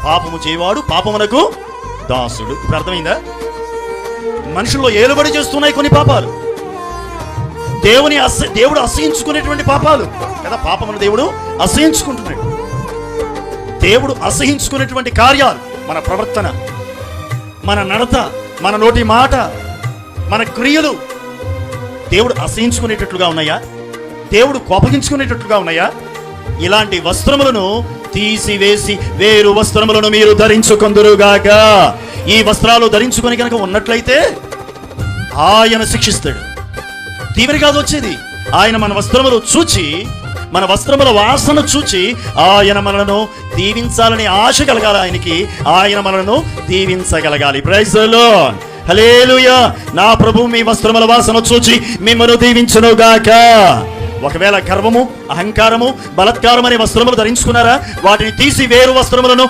పాపము చేయవాడు పాపమునకు దాసుడు. ఇప్పుడు అర్థమైందా? మనుషుల్లో ఏలుబడి చేస్తున్నాయి కొన్ని పాపాలు, దేవుడు అసహించుకునేటువంటి పాపాలు కదా. పాపమును దేవుడు అసహించుకుంటున్నాడు. దేవుడు అసహించుకునేటువంటి కార్యాలు మన ప్రవర్తన, మన నడత, మన నోటి మాట, మన క్రియలు దేవుడు అసహించుకునేటట్లుగా ఉన్నాయా? దేవుడు కోపగించుకునేటట్లుగా ఉన్నాయా? ఇలాంటి వస్త్రములను తీసివేసి వేరు వస్త్రములను మీరు ధరించుకొందురుగాక. ఈ వస్త్రాలు ధరించుకొని కనుక ఉన్నట్లయితే ఆయన శిక్షిస్తాడు. దీవెన కాదు వచ్చేది, ఆయన మన వస్త్రములు చూచి, మన వస్త్రముల వాసన చూచి ఆయన మనలను దీవించాలని ఆశ కలగాలి ఆయనకి. ఆయన మనలను దీవించగలగాలి. ప్రైజ్ ది లార్డ్, హల్లెలూయా. నా ప్రభు మీ వస్త్రముల వాసన చూచి మిమ్మల్ని దీవించునుగాక. ఒకవేళ గర్వము, అహంకారము, బలత్కారం అనే వస్త్రములు ధరించుకున్నారా? వాటిని తీసి వేరు వస్త్రములను